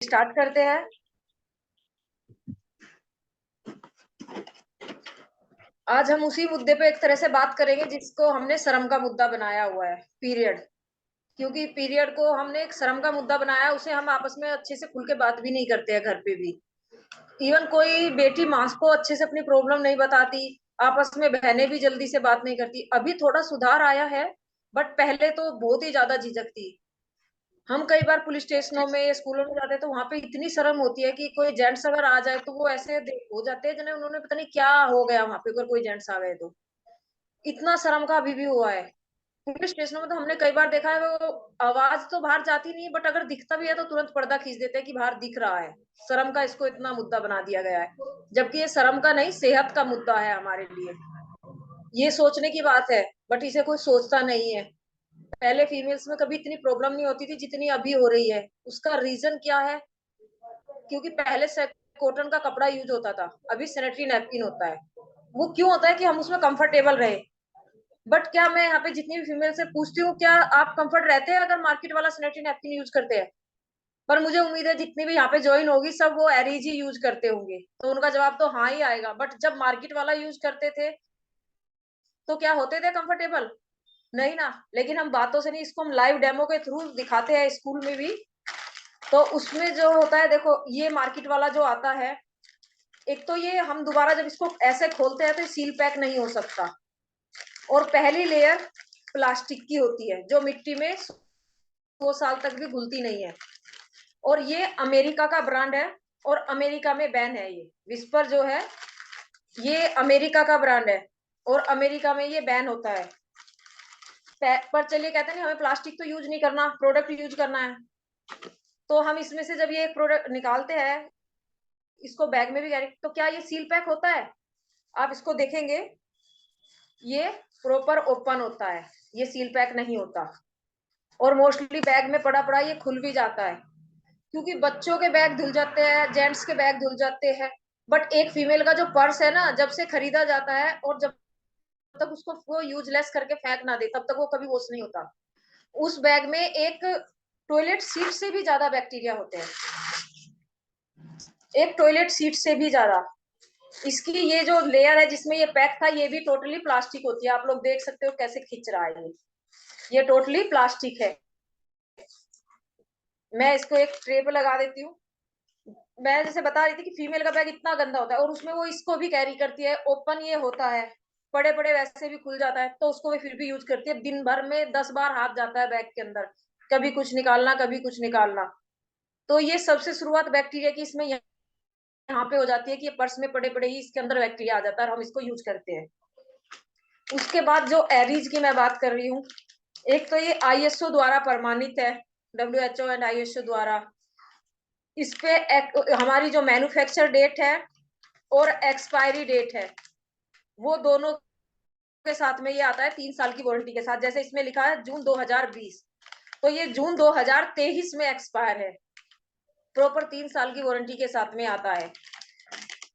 Start करते हैं। आज हम उसी मुद्दे पे एक तरह से बात करेंगे जिसको हमने शर्म का मुद्दा बनाया हुआ है, पीरियड। क्योंकि पीरियड को हमने एक शर्म का मुद्दा बनाया, उसे हम आपस में अच्छे से खुल के बात भी नहीं करते हैं घर पे भी। इवन कोई बेटी माँ को अच्छे से अपनी प्रॉब्लम नहीं बताती, आपस में बहनें भी जल्दी से बात नहीं करती। अभी थोड़ा सुधार आया है, बट पहले तो बहुत ही ज्यादा झिझक थी। हम कई बार पुलिस स्टेशनों में या स्कूलों में जाते हैं तो वहां पे इतनी शर्म होती है कि कोई जेंट्स अगर आ जाए तो वो ऐसे हो जाते हैं जिन्हें उन्होंने पता नहीं क्या हो गया वहां पे, अगर कोई जेंट्स आ गए तो। इतना शर्म का अभी भी हुआ है। पुलिस स्टेशनों में तो हमने कई बार देखा है, वो आवाज तो बाहर जाती नहीं, बट अगर दिखता भी है तो तुरंत पर्दा खींच देते हैं कि बाहर दिख रहा है। शर्म का इसको इतना मुद्दा बना दिया गया है, जबकि ये शर्म का नहीं, सेहत का मुद्दा है हमारे लिए। ये सोचने की बात है, बट इसे कोई सोचता नहीं है। पहले फीमेल्स में कभी इतनी प्रॉब्लम नहीं होती थी जितनी अभी हो रही है। उसका रीजन क्या है? क्योंकि पहले से कॉटन का कपड़ा यूज होता था, अभी सैनिटरी नैपकिन होता है। वो क्यों होता है? कि हम उसमें कंफर्टेबल रहे। बट क्या मैं यहाँ पे जितनी भी फीमेल से पूछती हूँ, क्या आप कंफर्ट रहते हैं अगर मार्केट वाला सैनिटरी नैपकिन यूज करते हैं? पर मुझे उम्मीद है जितनी भी यहाँ पे ज्वाइन होगी सब वो एरीज ही यूज करते होंगे, तो उनका जवाब तो हाँ ही आएगा। बट जब मार्केट वाला यूज करते थे तो क्या होते थे कंफर्टेबल? नहीं ना। लेकिन हम बातों से नहीं, इसको हम लाइव डेमो के थ्रू दिखाते हैं स्कूल में भी। तो उसमें जो होता है, देखो ये मार्केट वाला जो आता है, एक तो ये हम दोबारा जब इसको ऐसे खोलते हैं तो सील पैक नहीं हो सकता। और पहली लेयर प्लास्टिक की होती है जो मिट्टी में 2 साल तक भी घुलती नहीं है। और ये अमेरिका का ब्रांड है, और अमेरिका में बैन है। ये विस्पर जो है ये अमेरिका का ब्रांड है, और अमेरिका में ये बैन होता है। पर चलिए कहते हैं हमें प्लास्टिक तो यूज नहीं करना, प्रोडक्ट यूज करना है। तो हम इसमें से जब ये एक प्रोडक्ट निकालते हैं, इसको बैग में भी कैरी, तो क्या ये सील पैक होता है? आप इसको देखेंगे, ये प्रॉपर ओपन होता है, ये सील पैक नहीं होता। और मोस्टली बैग में पड़ा पड़ा ये खुल भी जाता है, क्योंकि बच्चों के बैग धुल जाते हैं, जेंट्स के बैग धुल जाते हैं। बट एक फीमेल का जो पर्स है ना, जब से खरीदा जाता है और जब तक उसको वो यूजलेस करके फेंक ना दे, तब तक वो कभी वॉश नहीं होता। उस बैग में एक टॉयलेट सीट से भी ज्यादा बैक्टीरिया होते हैं, एक टॉयलेट सीट से भी ज्यादा। इसकी ये जो लेयर है जिसमें ये पैक था, ये भी टोटली प्लास्टिक होती है। आप लोग देख सकते हो कैसे खिंच रहा है ये टोटली प्लास्टिक है। मैं इसको एक ट्रे पे लगा देती हूँ। मैं जैसे बता रही थी कि फीमेल का बैग इतना गंदा होता है, और उसमें वो इसको भी कैरी करती है। ओपन ये होता है, पड़े पड़े वैसे भी खुल जाता है, तो उसको भी फिर भी यूज करती है। दिन भर में 10 बार हाथ जाता है बैग के अंदर, कभी कुछ निकालना कभी कुछ निकालना। तो ये सबसे शुरुआत बैक्टीरिया की इसमें यहाँ पे हो जाती है कि ये पर्स में पड़े पड़े ही इसके अंदर बैक्टीरिया आ जाता है और हम इसको यूज करते हैं। उसके बाद जो एरीज की मैं बात कर रही हूँ, एक तो ये आईएसओ द्वारा प्रमाणित है, WHO एंड आईएसओ द्वारा। इस पे हमारी जो मैन्युफैक्चर डेट है और एक्सपायरी डेट है, वो दोनों के साथ में ये आता है 3 साल की वारंटी के साथ। जैसे इसमें लिखा है जून 2020, तो ये जून 2023 में एक्सपायर है। प्रॉपर 3 साल की वारंटी के साथ में आता है।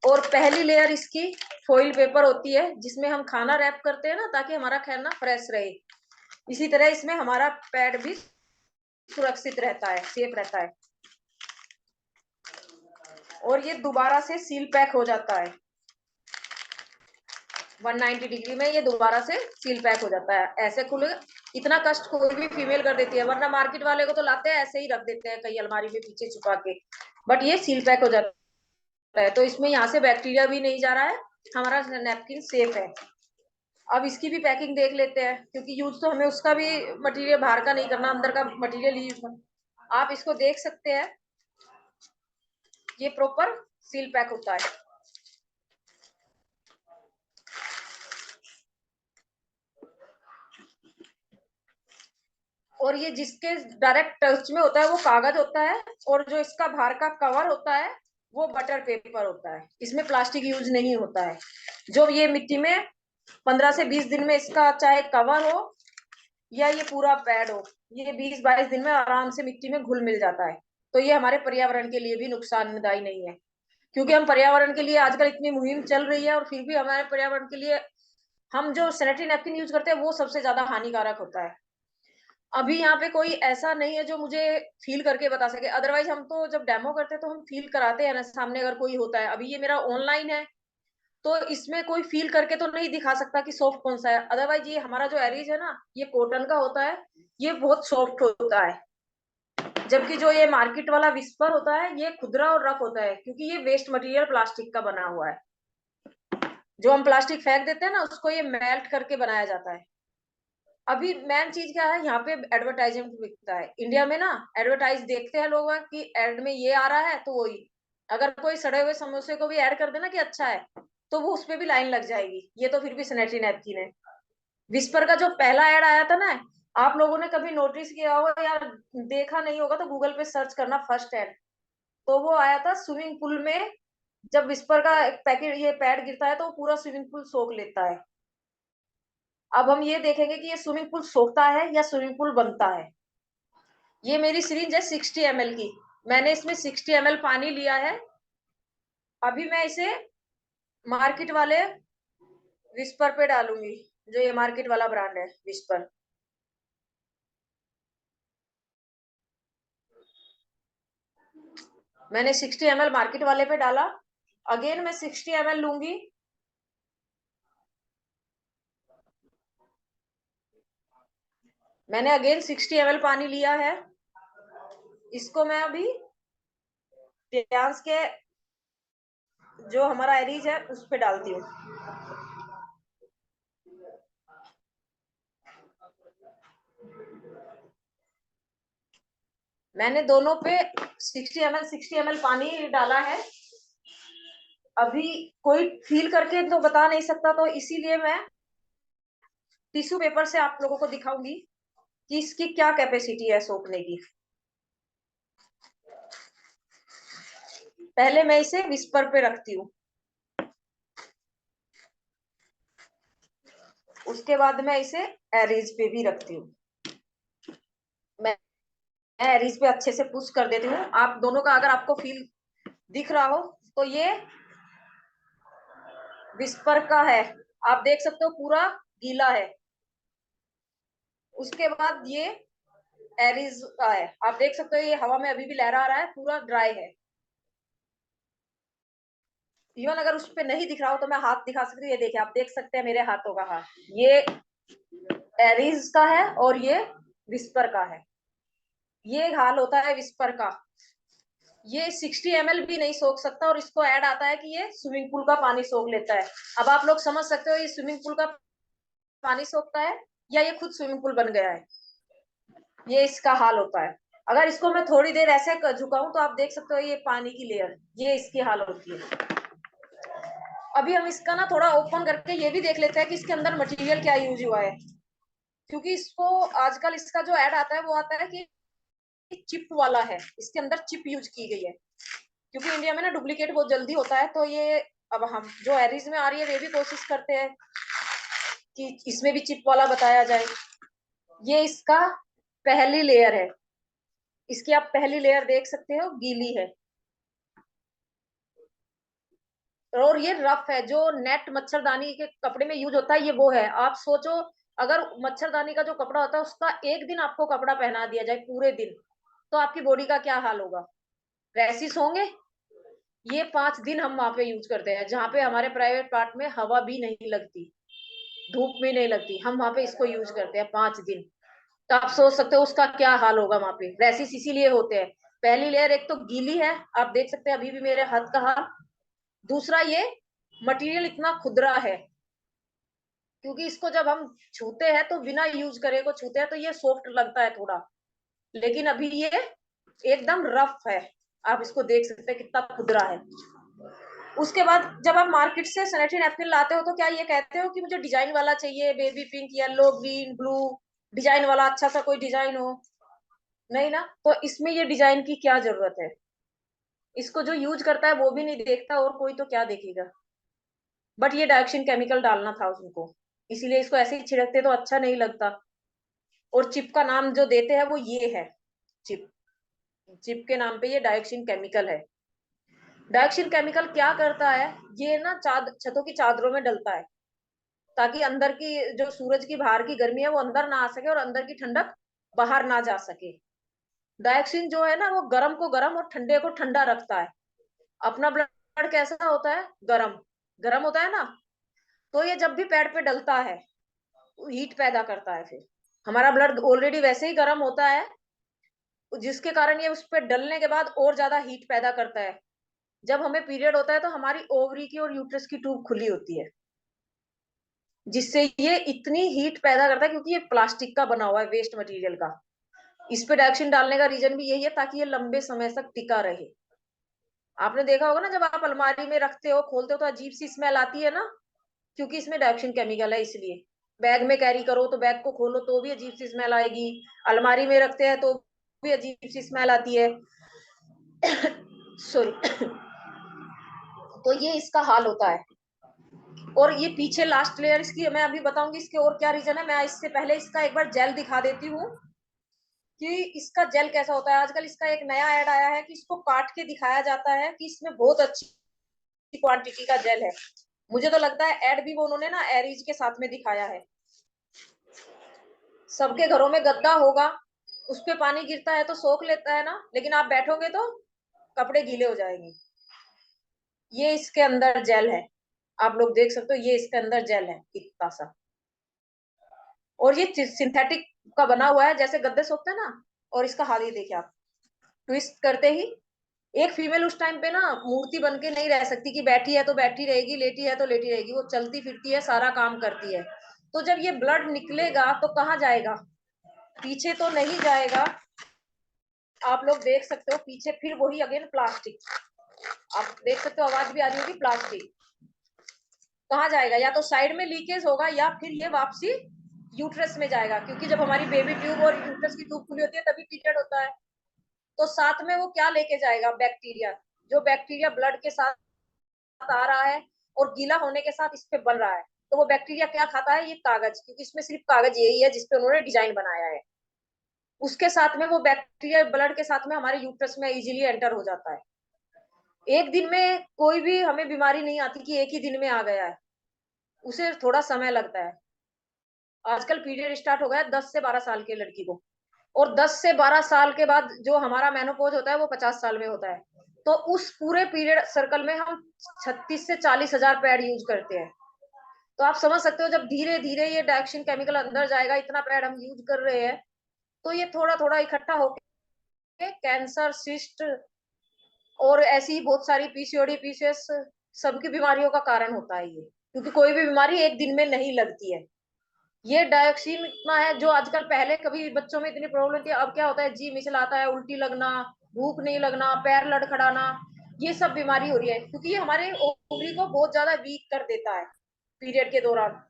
और पहली लेयर इसकी फॉइल पेपर होती है, जिसमें हम खाना रैप करते हैं ना, ताकि हमारा खाना फ्रेश रहे। इसी तरह इसमें हमारा पैड भी सुरक्षित रहता है, सेफ रहता है। और ये दोबारा से सील पैक हो जाता है 190 डिग्री में, ये दोबारा से सील पैक हो जाता है। ऐसे खुले इतना कष्ट कोई भी फीमेल कर देती है, वरना मार्केट वाले को तो लाते हैं ऐसे ही रख देते हैं कहीं अलमारी में पीछे छुपा के। बट ये सील पैक हो जाता है, तो इसमें यहाँ से बैक्टीरिया भी नहीं जा रहा है, हमारा नैपकिन सेफ है। अब इसकी भी पैकिंग देख लेते हैं, क्योंकि यूज तो हमें उसका भी मटेरियल बाहर का नहीं करना, अंदर का मटेरियल यूज करना। आप इसको देख सकते हैं, ये प्रॉपर सील पैक होता है। और ये जिसके डायरेक्ट टच में होता है वो कागज होता है, और जो इसका बाहर का कवर होता है वो बटर पेपर होता है। इसमें प्लास्टिक यूज नहीं होता है। जो ये मिट्टी में 15 से 20 दिन में इसका चाहे कवर हो या ये पूरा पैड हो, ये 20-22 दिन में आराम से मिट्टी में घुल मिल जाता है। तो ये हमारे पर्यावरण के लिए भी नुकसानदायी नहीं है, क्योंकि हम पर्यावरण के लिए आजकल इतनी मुहिम चल रही है, और फिर भी हमारे पर्यावरण के लिए हम जो सैनिटरी नैपकिन यूज करते हैं वो सबसे ज्यादा हानिकारक होता है। अभी यहाँ पे कोई ऐसा नहीं है जो मुझे फील करके बता सके, अदरवाइज हम तो जब डेमो करते हैं तो हम फील कराते हैं ना सामने अगर कोई होता है। अभी ये मेरा ऑनलाइन है तो इसमें कोई फील करके तो नहीं दिखा सकता कि सॉफ्ट कौन सा है। अदरवाइज ये हमारा जो एरीज है ना, ये कॉटन का होता है, ये बहुत सॉफ्ट होता है। जबकि जो ये मार्केट वाला विस्पर होता है ये खुदरा और रफ होता है, क्योंकि ये वेस्ट मटेरियल प्लास्टिक का बना हुआ है। जो हम प्लास्टिक फेंक देते हैं ना उसको ये मेल्ट करके बनाया जाता है। अभी मेन चीज क्या है, यहाँ पे एडवर्टाइजमेंट बिकता है इंडिया में ना। एडवर्टाइज देखते हैं लोग कि एड में ये आ रहा है तो वही, अगर कोई सड़े हुए समोसे को भी ऐड कर देना कि अच्छा है तो वो उसपे भी लाइन लग जाएगी। ये तो फिर भी सैनिटरी नैपकिन है। विस्पर का जो पहला ऐड आया था ना, आप लोगों ने कभी नोटिस किया होगा या देखा नहीं होगा तो गूगल पे सर्च करना फर्स्ट ऐड। तो वो आया था स्विमिंग पूल में, जब विस्पर का एक पैकेट ये पैड गिरता है तो वो पूरा स्विमिंग पूल सोख लेता है। अब हम ये देखेंगे कि ये स्विमिंग पूल सोखता है या स्विमिंग पूल बनता है। ये मेरी सिरिंज है 60 ml की। मैंने इसमें 60 ml पानी लिया है। अभी मैं इसे मार्केट वाले विस्पर पे डालूंगी, जो ये मार्केट वाला ब्रांड है विस्पर। मैंने 60 ml मार्केट वाले पे डाला। अगेन मैं 60 ml लूंगी। मैंने अगेन 60 ml पानी लिया है। इसको मैं अभी ध्यान के जो हमारा एरीज है उस पे डालती हूँ। मैंने दोनों पे 60 ml पानी डाला है। अभी कोई फील करके तो बता नहीं सकता, तो इसीलिए मैं टिश्यू पेपर से आप लोगों को दिखाऊंगी कि इसकी क्या कैपेसिटी है सोखने की। पहले मैं इसे विस्पर पे रखती हूँ, उसके बाद मैं इसे एरीज पे भी रखती हूँ। मैं एरीज पे अच्छे से पुश कर देती हूँ। आप दोनों का अगर आपको फील दिख रहा हो तो ये विस्पर का है, आप देख सकते हो पूरा गीला है। उसके बाद ये एरीज का है, आप देख सकते हो ये हवा में अभी भी लहरा रहा है, पूरा ड्राई है। इवन अगर उस पे नहीं दिख रहा हो तो मैं हाथ दिखा सकती हूँ। ये देखिए, आप देख सकते हैं मेरे हाथों का हाथ, ये एरीज का है और ये विस्पर का है। ये हाल होता है विस्पर का। ये 60 ml भी नहीं सोख सकता और इसको ऐड आता है कि ये स्विमिंग पूल का पानी सोख लेता है। अब आप लोग समझ सकते हो ये स्विमिंग पूल का पानी सोखता है या ये खुद स्विमिंग पूल बन गया है। ये इसका हाल होता है। अगर इसको मैं थोड़ी देर ऐसे झुकाऊं तो आप देख सकते हो ये पानी की लेयर, ये इसकी हाल होती है। अभी हम इसका ना थोड़ा ओपन करके ये भी देख लेते हैं कि इसके अंदर मटेरियल क्या यूज हुआ है। क्योंकि इसको आजकल इसका जो ऐड आता है वो आता है कि चिप वाला है, इसके अंदर चिप यूज की गई है। क्योंकि इंडिया में ना डुप्लीकेट बहुत जल्दी होता है, तो ये अब हम जो एरीज में आ रही है वे भी कोशिश करते हैं कि इसमें भी चिप वाला बताया जाए। ये इसका पहली लेयर है, इसकी आप पहली लेयर देख सकते हो गीली है और ये रफ है। जो नेट मच्छरदानी के कपड़े में यूज होता है ये वो है। आप सोचो, अगर मच्छरदानी का जो कपड़ा होता है उसका एक दिन आपको कपड़ा पहना दिया जाए पूरे दिन, तो आपकी बॉडी का क्या हाल होगा। रैसिस होंगे। ये 5 दिन हम वहां पे यूज करते हैं, जहाँ पे हमारे प्राइवेट पार्ट में हवा भी नहीं लगती, धूप भी नहीं लगती, हम वहां पे इसको यूज करते हैं 5 दिन। तो आप सोच सकते हो उसका क्या हाल होगा वहां पे। रैसिस इसीलिए होते हैं। पहली लेयर एक तो गीली है, आप देख सकते हैं अभी भी मेरे हाथ का हाल। दूसरा, ये मटेरियल इतना खुदरा है, क्योंकि इसको जब हम छूते हैं तो बिना यूज करे को छूते हैं तो ये सॉफ्ट लगता है थोड़ा, लेकिन अभी ये एकदम रफ है। आप इसको देख सकते हैं कितना खुदरा है। उसके बाद जब आप मार्केट से सैनिटरी नैपकिन लाते हो तो क्या ये कहते हो कि मुझे डिजाइन वाला चाहिए, baby pink, yellow, green, blue, design वाला अच्छा सा कोई डिजाइन हो। नहीं ना, तो इसमें ये डिजाइन की क्या जरूरत है। इसको जो यूज करता है वो भी नहीं देखता और कोई तो क्या देखेगा। बट ये डायक्सिन केमिकल डालना था उनको, इसीलिए इसको ऐसे ही छिड़कते तो अच्छा नहीं लगता। और चिप का नाम जो देते हैं वो ये है, चिप। चिप के नाम पे ये डायक्सिन केमिकल है। डायक्सिन केमिकल क्या करता है, ये ना छतों की चादरों में डलता है, ताकि अंदर की जो सूरज की बाहर की गर्मी है वो अंदर ना आ सके और अंदर की ठंडक बाहर ना जा सके। डायोक्सिन जो है ना वो गर्म को गर्म और ठंडे को ठंडा रखता है। अपना ब्लड कैसा होता है, गरम, गरम होता है ना, तो ये जब भी पैड पे डलता है हीट पैदा करता है। फिर हमारा ब्लड ऑलरेडी वैसे ही गर्म होता है, जिसके कारण ये उस पर डलने के बाद और ज्यादा हीट पैदा करता है। जब हमें पीरियड होता है तो हमारी ओवरी की और यूट्रस की ट्यूब खुली होती है, जिससे ये इतनी हीट पैदा करता है, क्योंकि ये प्लास्टिक का बना हुआ है, वेस्ट मटेरियल का। इस पे डायक्सिन डालने का रीजन भी यही है, ताकि ये लंबे समय तक टिका रहे। आपने देखा होगा ना, जब आप अलमारी में रखते हो, खोलते हो तो अजीब सी स्मेल आती है ना, क्योंकि इसमें डायक्सिन केमिकल है। इसलिए बैग में कैरी करो तो बैग को खोलो तो भी अजीब सी स्मेल आएगी, अलमारी में रखते हैं तो भी अजीब सी स्मेल आती है। सॉरी। तो ये इसका हाल होता है। और ये पीछे लास्ट लेयर इसकी मैं अभी बताऊंगी, इसके और क्या रीजन है। मैं इससे पहले इसका एक बार जेल दिखा देती हूँ कि इसका जेल कैसा होता है। आजकल इसका एक नया ऐड आया है कि इसको काट के दिखाया जाता है कि इसमें बहुत अच्छी क्वांटिटी का जेल है। मुझे तो लगता है ऐड भी वो उन्होंने ना एरीज के साथ में दिखाया है। सबके घरों में गद्दा होगा, उस पे पानी गिरता है तो सोख लेता है ना, लेकिन आप बैठोगे तो कपड़े गीले हो जाएंगे। ये इसके अंदर जेल है, आप लोग देख सकते हो, ये इसके अंदर जेल है इतना सा। और ये सिंथेटिक का बना हुआ है, जैसे गद्दे सोखते हैं ना। और इसका हाल ही देखिए आप, ट्विस्ट करते ही एक फीमेल उस टाइम पे ना मूर्ति बन के नहीं रह सकती कि बैठी है तो बैठी रहेगी, लेटी है तो लेटी रहेगी। वो चलती फिरती है, सारा काम करती है। तो जब ये ब्लड निकलेगा तो कहाँ जाएगा, पीछे तो नहीं जाएगा। आप लोग देख सकते हो पीछे फिर वही अगेन प्लास्टिक, आप देख सकते हो, आवाज भी आ रही होगी, प्लास्टिक कहाँ जाएगा, या तो साइड में लीकेज होगा या फिर ये वापसी यूट्रस में जाएगा। क्योंकि जब हमारी बेबी ट्यूब और यूट्रस की ट्यूब खुली होती है तभी पीरियड होता है। तो साथ में वो क्या लेके जाएगा, बैक्टीरिया। जो बैक्टीरिया ब्लड के साथ आ रहा है और गीला होने के साथ इस पे बन रहा है, तो वो बैक्टीरिया क्या खाता है, ये कागज, क्योंकि इसमें सिर्फ कागज यही है जिसपे उन्होंने डिजाइन बनाया है। उसके साथ में वो बैक्टीरिया ब्लड के साथ में हमारे यूट्रस में इजीली एंटर हो जाता है। एक दिन में कोई भी हमें बीमारी नहीं आती कि एक ही दिन में आ गया है, उसे थोड़ा समय लगता है। आजकल पीरियड स्टार्ट हो गया है 10 से 12 साल के लड़की को, और 10 से 12 साल के बाद जो हमारा मेनोपॉज होता है वो 50 साल में होता है। तो उस पूरे पीरियड सर्कल में हम 36 से 40 हजार पैड यूज करते हैं। तो आप समझ सकते हो, जब धीरे धीरे ये डायक्सिन केमिकल अंदर जाएगा, इतना पैड हम यूज कर रहे हैं, तो ये थोड़ा थोड़ा इकट्ठा होकर कैंसर, सिस्ट और ऐसी ही बहुत सारी पीसीओडी, पीसीएस, सबकी बीमारियों का कारण होता है ये। क्योंकि कोई भी बीमारी एक दिन में नहीं लगती है। ये डायोक्सिन इतना है, जो आजकल, पहले कभी बच्चों में इतनी प्रॉब्लम थी, अब क्या होता है, जी मिचलाता है, उल्टी लगना, भूख नहीं लगना, पैर लड़खड़ाना, ये सब बीमारी हो रही है। क्योंकि ये हमारे ओवरी को बहुत ज्यादा वीक कर देता है पीरियड के दौरान।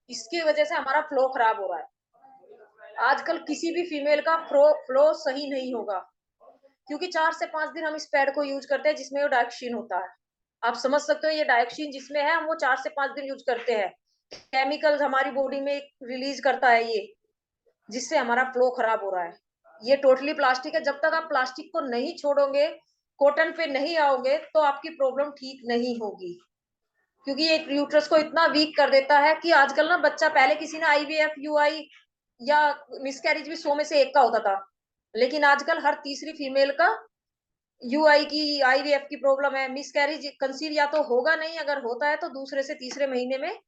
इसकी वजह से हमारा फ्लो खराब हो रहा है। आजकल किसी भी फीमेल का फ्लो सही नहीं होगा, क्योंकि 4 से 5 दिन हम इस पैड को यूज करते हैं जिसमें वो डायोक्सिन होता है। आप समझ सकते हो, ये डायोक्सिन जिसमें है, हम वो 4 से 5 दिन यूज करते हैं। केमिकल्स हमारी बॉडी में रिलीज करता है ये, जिससे हमारा फ्लो खराब हो रहा है। ये टोटली प्लास्टिक है। जब तक आप प्लास्टिक को नहीं छोड़ोगे, कॉटन पे नहीं आओगे, तो आपकी प्रॉब्लम ठीक नहीं होगी। क्योंकि ये यूट्रस को इतना वीक कर देता है कि आजकल ना बच्चा, पहले किसी ने आईवीएफ, यूआई या मिसकैरेज भी 100 में से एक का होता था, लेकिन आजकल हर तीसरी फीमेल का यूआई की, आईवीएफ की प्रॉब्लम है। मिसकैरेज, कंसीव या तो होगा नहीं, अगर होता है तो दूसरे से तीसरे महीने में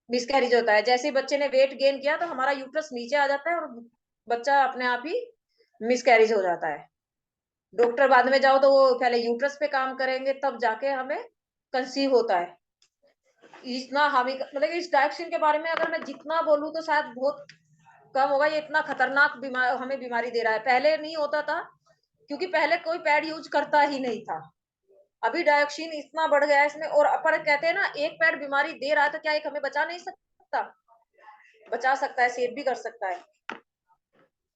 मिसकैरेज होता है। जैसे ही बच्चे ने वेट गेन किया तो हमारा यूट्रस नीचे आ जाता है और बच्चा अपने आप ही मिसकैरेज हो जाता है। डॉक्टर बाद में जाओ तो वो पहले यूट्रस पे काम करेंगे, तब जाके हमें कंसीव होता है। इतना हमें, मतलब इस डायक्सिन के बारे में अगर मैं जितना बोलूँ तो शायद बहुत कम होगा। ये इतना खतरनाक हमें बीमारी दे रहा है। पहले नहीं होता था, क्योंकि पहले कोई पैड यूज करता ही नहीं था। अभी डायोक्सिन इतना बढ़ गया है इसमें। और पर कहते हैं ना, एक पैड बीमारी दे रहा है तो क्या एक हमें बचा नहीं सकता, बचा सकता है, सेव भी कर सकता है।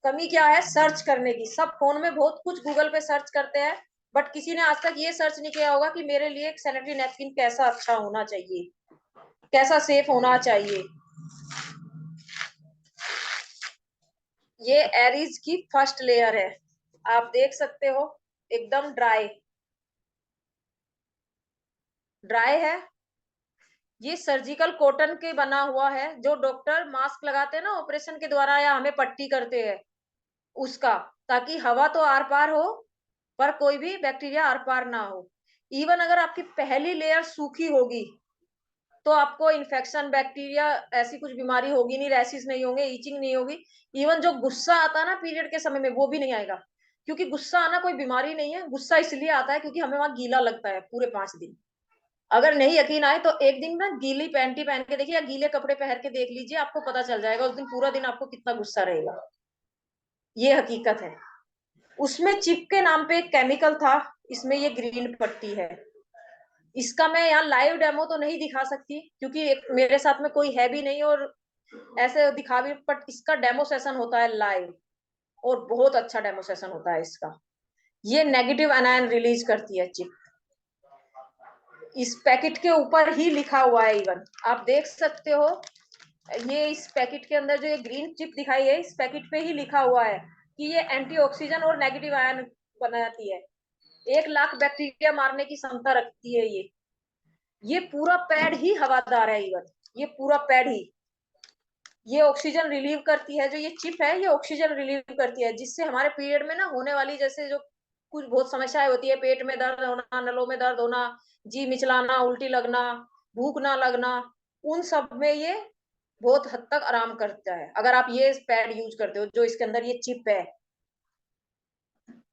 कमी क्या है, सर्च करने की। सब फोन में बहुत कुछ गूगल पे सर्च करते हैं, बट किसी ने आज तक ये सर्च नहीं किया होगा कि मेरे लिए एक सैनिटरी नैपकिन कैसा अच्छा होना चाहिए, कैसा सेफ होना चाहिए। ये एरीज की फर्स्ट लेयर है, आप देख सकते हो, एकदम ड्राई ड्राई है। ये सर्जिकल कॉटन के बना हुआ है, जो डॉक्टर मास्क लगाते हैं ना ऑपरेशन के द्वारा, या हमें पट्टी करते हैं उसका, ताकि हवा तो आर पार हो पर कोई भी बैक्टीरिया आर पार ना हो। इवन अगर आपकी पहली लेयर सूखी होगी तो आपको इन्फेक्शन, बैक्टीरिया, ऐसी कुछ बीमारी होगी नहीं, रैशेस नहीं होंगे, ईचिंग नहीं होगी। इवन जो गुस्सा आता है ना पीरियड के समय में, वो भी नहीं आएगा। क्योंकि गुस्सा आना कोई बीमारी नहीं है, गुस्सा इसलिए आता है क्योंकि हमें वहां गीला लगता है पूरे 5 दिन। अगर नहीं यकीन आए तो एक दिन ना गीली पैंटी पहन के देखिए, या गीले कपड़े पहन के देख लीजिए, आपको पता चल जाएगा उस दिन पूरा दिन आपको कितना गुस्सा रहेगा। ये हकीकत है। उसमें चिप के नाम पे एक केमिकल था, इसमें ये ग्रीन पट्टी है। इसका मैं यहाँ लाइव डेमो तो नहीं दिखा सकती क्योंकि मेरे साथ में कोई है भी नहीं, और ऐसे दिखा भी, बट इसका डेमो सेशन होता है लाइव, और बहुत अच्छा डेमो सेशन होता है इसका। ये नेगेटिव एनायन रिलीज करती है चिप। इस पैकेट के ऊपर ही लिखा हुआ है, इवन आप देख सकते हो, ये इस पैकेट के अंदर जो ये ग्रीन चिप दिखाई है, इस पैकेट पे ही लिखा हुआ है कि ये एंटीऑक्सीजन और नेगेटिव आयन बनाती है, 1 लाख बैक्टीरिया मारने की क्षमता रखती है ये पूरा पैड ही हवादार है। इवन ये पूरा पैड ही, ये ऑक्सीजन रिलीव करती है। जो ये चिप है, ये ऑक्सीजन रिलीव करती है, जिससे हमारे पीरियड में ना होने वाली जैसे जो कुछ बहुत समस्याएं होती है, पेट में दर्द होना, नलों में दर्द होना, जी मिचलाना, उल्टी लगना, भूख ना लगना, उन सब में ये बहुत हद तक आराम करता है अगर आप ये पैड यूज करते हो। जो इसके अंदर ये चिप है,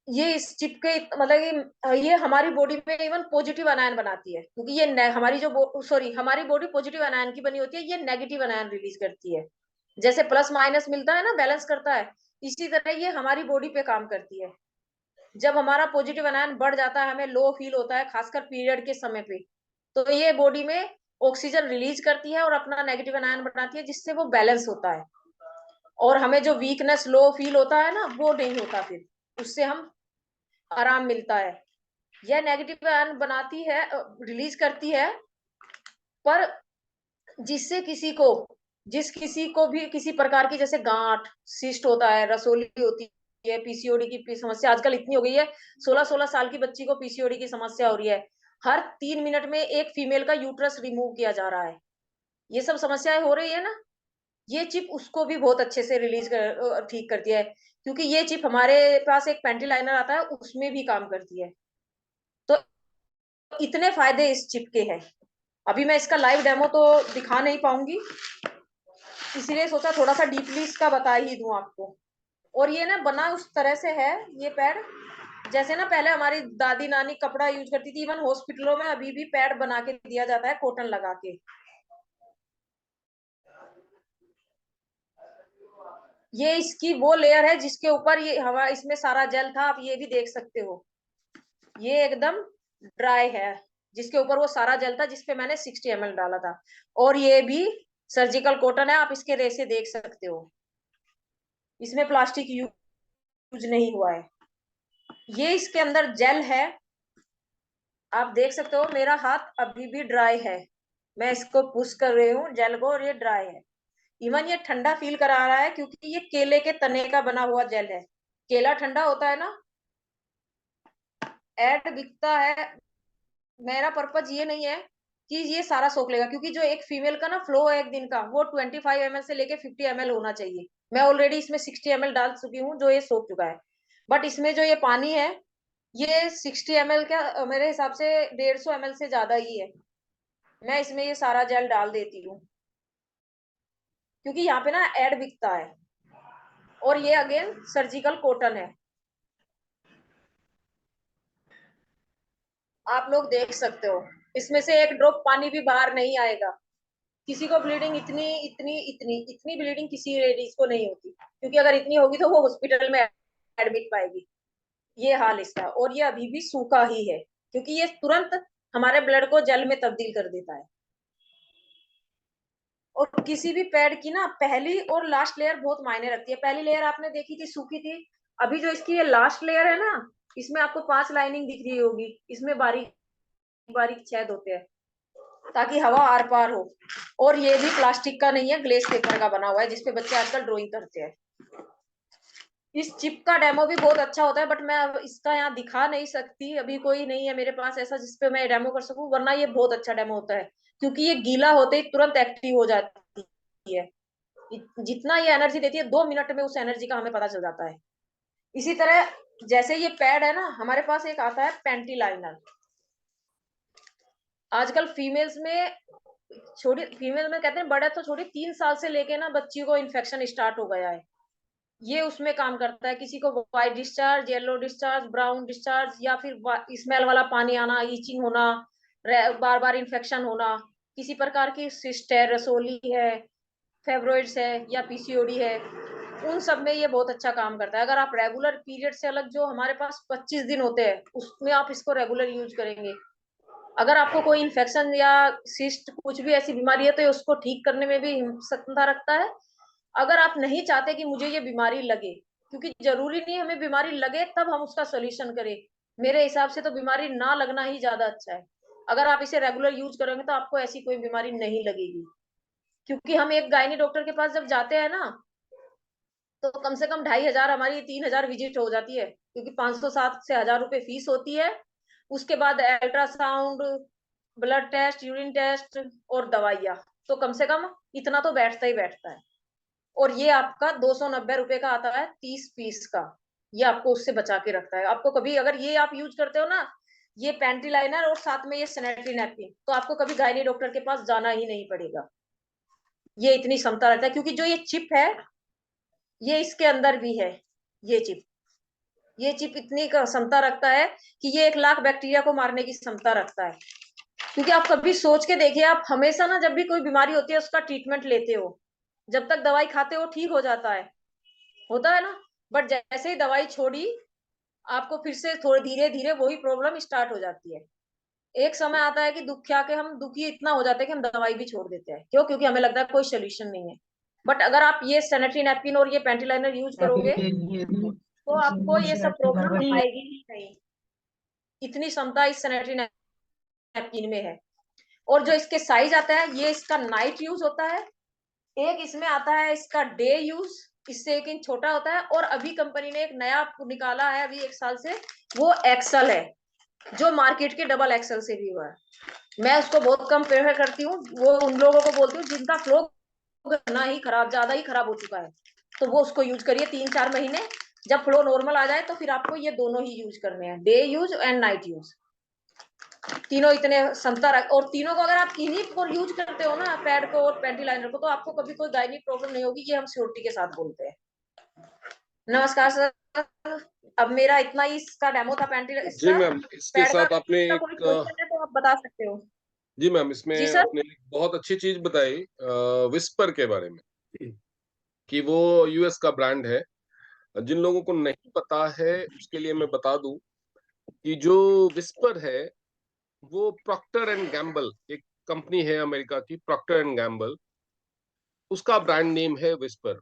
ये इस चिप के मतलब ये हमारी बॉडी में इवन पॉजिटिव अनायन बनाती है, क्योंकि ये हमारी जो सॉरी हमारी बॉडी पॉजिटिव अनायन की बनी होती है, ये नेगेटिव अनायन रिलीज करती है। जैसे प्लस माइनस मिलता है ना, बैलेंस करता है, इसी तरह ये हमारी बॉडी पे काम करती है। जब हमारा पॉजिटिव अनायन बढ़ जाता है, हमें लो फील होता है, खासकर पीरियड के समय पे, तो ये बॉडी में ऑक्सीजन रिलीज करती है और अपना नेगेटिव अनायन बनाती है, जिससे वो बैलेंस होता है, और हमें जो वीकनेस, लो फील होता है ना, वो नहीं होता, फिर उससे हम आराम मिलता है। यह नेगेटिव आयन बनाती है, रिलीज करती है, पर जिससे किसी को भी किसी प्रकार की, जैसे गांठ, सिस्ट होता है, रसोली होती है, पीसीओडी की समस्या आजकल इतनी हो गई है, 16-16 साल की बच्ची को पीसीओडी की समस्या हो रही है, हर 3 मिनट में एक फीमेल का यूट्रस रिमूव किया जा रहा है, ये सब समस्याएं हो रही है ना, ये चिप उसको भी बहुत अच्छे से ठीक करती है, क्योंकि ये चिप हमारे पास एक पेंटी लाइनर आता है, उसमें भी काम करती है। तो इतने फायदे इस चिप के हैं। अभी मैं इसका लाइव डेमो तो दिखा नहीं पाऊंगी, इसीलिए सोचा थोड़ा सा डीपली इसका बता ही दूं आपको। और ये ना बना उस तरह से है, ये पैड, जैसे ना पहले हमारी दादी नानी कपड़ा यूज करती थी, इवन हॉस्पिटलों में अभी भी पैड बना के दिया जाता है, कॉटन लगा के। ये इसकी वो लेयर है जिसके ऊपर ये हवा, इसमें सारा जेल था, आप ये भी देख सकते हो, ये एकदम ड्राई है, जिसके ऊपर वो सारा जेल था जिसपे मैंने 60 ml डाला था। और ये भी सर्जिकल कॉटन है, आप इसके रेसे देख सकते हो, इसमें प्लास्टिक यूज नहीं हुआ है। ये इसके अंदर जेल है, आप देख सकते हो, मेरा हाथ अभी भी ड्राई है, मैं इसको पुश कर रही हूँ जेल को, और ये ड्राई है। इवन ये ठंडा फील करा रहा है, क्योंकि ये केले के तने का बना हुआ जेल है। केला ठंडा होता है ना, एड बिकता है। मेरा पर्पज ये नहीं है कि ये सारा सोख लेगा, क्योंकि जो एक फीमेल का ना फ्लो है एक दिन का, वो 25 ml से लेके 50 ml होना चाहिए। मैं ऑलरेडी इसमें 60 ml डाल चुकी हूँ, जो ये सोख चुका है। बट इसमें जो ये पानी है, ये 60 ml का मेरे हिसाब से 150 ml से ज्यादा ही है। मैं इसमें ये सारा जेल डाल देती हूँ, क्योंकि यहाँ पे ना एड बिकता है, और ये अगेन सर्जिकल कॉटन है, आप लोग देख सकते हो, इसमें से एक ड्रॉप पानी भी बाहर नहीं आएगा। किसी को ब्लीडिंग इतनी इतनी इतनी इतनी ब्लीडिंग किसी लेडीज को नहीं होती, क्योंकि अगर इतनी होगी तो वो हॉस्पिटल में एडमिट पाएगी। ये हाल इसका, और ये अभी भी सूखा ही है, क्योंकि ये तुरंत हमारे ब्लड को जल में तब्दील कर देता है। और किसी भी पैड की ना पहली और लास्ट लेयर बहुत मायने रखती है। पहली लेयर आपने देखी थी, सूखी थी। अभी जो इसकी ये लास्ट लेयर है ना, इसमें आपको 5 लाइनिंग दिख रही होगी, इसमें बारीक बारीक छेद होते हैं, ताकि हवा आर पार हो। और ये भी प्लास्टिक का नहीं है, ग्लेस पेपर का बना हुआ है, जिसपे बच्चे आजकल ड्राइंग करते हैं। इस चिप का डेमो भी बहुत अच्छा होता है, बट मैं अब इसका यहाँ दिखा नहीं सकती, अभी कोई नहीं है मेरे पास ऐसा जिसपे मैं डेमो कर सकूं, वरना ये बहुत अच्छा डेमो होता है, क्योंकि ये गीला होते ही तुरंत एक्टिव हो जाती है। जितना ये एनर्जी देती है 2 मिनट में उस एनर्जी का हमें पता चल जाता है। इसी तरह जैसे ये पैड है ना, हमारे पास एक आता है पैंटी लाइनर। आजकल फीमेल्स में छोटी फीमेल में कहते हैं, बड़े तो छोटी 3 साल से लेके ना बच्ची को इन्फेक्शन स्टार्ट हो गया है, ये उसमें काम करता है। किसी को white discharge, yellow discharge, brown discharge, या फिर स्मेल वाला पानी आना, ईचिंग होना, बार बार इन्फेक्शन होना, किसी प्रकार की सिस्ट है, रसोली है, फेब्रोइड्स है, या पीसीओडी है, उन सब में ये बहुत अच्छा काम करता है। अगर आप रेगुलर पीरियड से अलग जो हमारे पास 25 दिन होते हैं उसमें आप इसको रेगुलर यूज करेंगे, अगर आपको कोई इन्फेक्शन या सिस्ट कुछ भी ऐसी बीमारी है तो ये उसको ठीक करने में भी क्षमता रखता है। अगर आप नहीं चाहते कि मुझे ये बीमारी लगे, क्योंकि जरूरी नहीं हमें बीमारी लगे तब हम उसका सोल्यूशन करें, मेरे हिसाब से तो बीमारी ना लगना ही ज्यादा अच्छा है। अगर आप इसे रेगुलर यूज करेंगे तो आपको ऐसी कोई बीमारी नहीं लगेगी, क्योंकि हम एक गायनी डॉक्टर के पास जब जाते हैं ना, तो कम से कम 2,500 हमारी 3,000 विजिट हो जाती है, क्योंकि 507 से 1,000 रुपए फीस होती है। उसके बाद ultrasound, blood test, urine test और दवाइयाँ, तो कम से कम इतना तो बैठता ही बैठता है। और ये आपका 290 रुपए का आता है 30 पीस का, ये आपको उससे बचा के रखता है। आपको कभी अगर ये आप यूज करते हो ना, ये पैंटी लाइनर और साथ में ये सैनिटरी नैपकिन, तो आपको कभी गायनी डॉक्टर के पास जाना ही नहीं पड़ेगा। ये इतनी क्षमता रहता है, क्योंकि जो ये चिप है ये इसके अंदर भी है। ये चिप ये चिप इतनी क्षमता रखता है कि ये 1 लाख बैक्टीरिया को मारने की क्षमता रखता है। क्योंकि आप कभी सोच के देखिए, आप हमेशा ना जब भी कोई बीमारी होती है उसका ट्रीटमेंट लेते हो, जब तक दवाई खाते हो ठीक हो जाता है, होता है ना, बट जैसे ही दवाई छोड़ी आपको फिर से थोड़े धीरे धीरे वही प्रॉब्लम स्टार्ट हो जाती है। एक समय आता है कि दुखी आके हम दुखी इतना हो जाते हैं कि हम दवाई भी छोड़ देते हैं। क्यों? क्योंकि हमें लगता है कोई सोल्यूशन नहीं है। बट अगर आप ये सैनिटरी नैपकिन और ये पैंटी लाइनर यूज करोगे तो आपको ये सब प्रॉब्लम आएगी ही नहीं। इतनी क्षमता इस सैनिटरी नैपकिन में है। और जो इसके साइज आता है, ये इसका नाइट यूज होता है, एक इसमें आता है इसका डे यूज, इससे 1 इंच छोटा होता है। और अभी कंपनी ने एक नया निकाला है अभी 1 साल से, वो एक्सल है, जो मार्केट के डबल एक्सल से भी हुआ है। मैं उसको बहुत कम प्रेफर करती हूँ, वो उन लोगों को बोलती हूँ जिनका फ्लो ना ही खराब, ज्यादा ही खराब हो चुका है, तो वो उसको यूज करिए 3-4 महीने। जब फ्लो नॉर्मल आ जाए तो फिर आपको ये दोनों ही यूज करने हैं, day use and night use. तीनों इतने क्षमता रख, और तीनों को अगर आप इन्हीं को यूज करते हो ना, पैड को और पैंटी लाइनर को, तो आपको कभी कोई गायनिक प्रॉब्लम नहीं होगी, ये हम श्योरिटी के साथ बोलते हैं। नमस्कार सर, अब मेरा इतना ही इसका डेमो था पैंटी जी इसका मैम, इसके पैड का। साथ आपने का कोई एक क्वेश्चन है तो आप बता सकते हो। जी मैम, इसमें जी सर। आपने एक बहुत अच्छी चीज बताई विस्पर के बारे में, कि वो यूएस का ब्रांड है। जिन लोगों को नहीं पता है उसके लिए मैं बता दूं कि जो विस्पर है वो प्रॉक्टर एंड गैम्बल, एक कंपनी है अमेरिका की, प्रॉक्टर एंड गैम्बल, उसका ब्रांड नेम है विस्पर।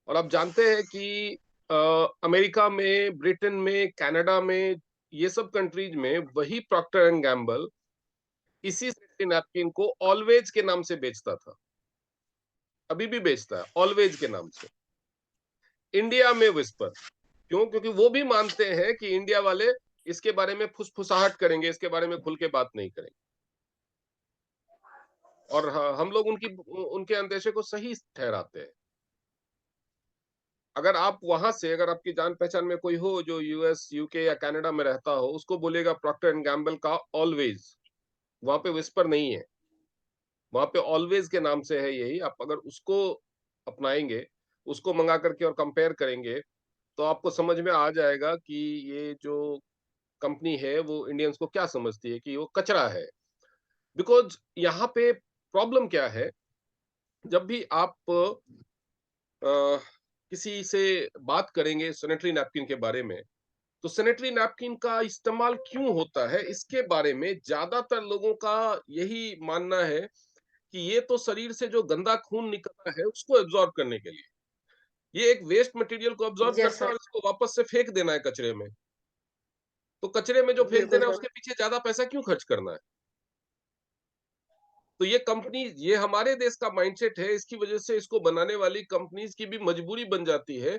और आप जानते हैं कि अ, अमेरिका में, ब्रिटेन में, कनाडा में, ये सब कंट्रीज में वही प्रॉक्टर एंड गैम्बल इसी सेफ्टी नैपकिन को ऑलवेज के नाम से बेचता था, अभी भी बेचता है ऑलवेज के नाम से। इंडिया में विस्पर क्यों? क्योंकि वो भी मानते हैं कि इंडिया वाले इसके बारे में फुसफुसाहट करेंगे, इसके बारे में खुल के बात नहीं करेंगे। और हम लोग उनके अंदेशे को सही ठहराते हैं। अगर आप वहां से, अगर आपकी जान पहचान में कोई हो जो यूएस, यूके या कनाडा में रहता हो, उसको बोलेगा प्रॉक्टर एंड गैम्बल का ऑलवेज, वहां पे विस्पर नहीं है, वहां पे ऑलवेज के नाम से है यही। आप अगर उसको अपनाएंगे, उसको मंगा करके और कंपेयर करेंगे, तो आपको समझ में आ जाएगा कि ये जो कंपनी है वो इंडियंस को क्या समझती है, कि वो कचरा है। बिकॉज यहाँ पे प्रॉब्लम क्या है, जब भी आप किसी से बात करेंगे सैनिटरी नैपकिन के बारे में, तो सैनिटरी नैपकिन का इस्तेमाल क्यों होता है इसके बारे में ज्यादातर लोगों का यही मानना है कि ये तो शरीर से जो गंदा खून निकलता है उसको एब्जॉर्ब करने के लिए, ये एक वेस्ट मटेरियल को एब्जॉर्ब यस करता है सर। और इसको वापस से फेंक देना है कचरे में। तो कचरे में जो फेंक बिल्कुल देना है सर। उसके पीछे ज्यादा पैसा क्यों खर्च करना है? तो ये कंपनी, ये हमारे देश का माइंडसेट है, इसकी वजह से इसको बनाने वाली कंपनीज की भी मजबूरी बन जाती है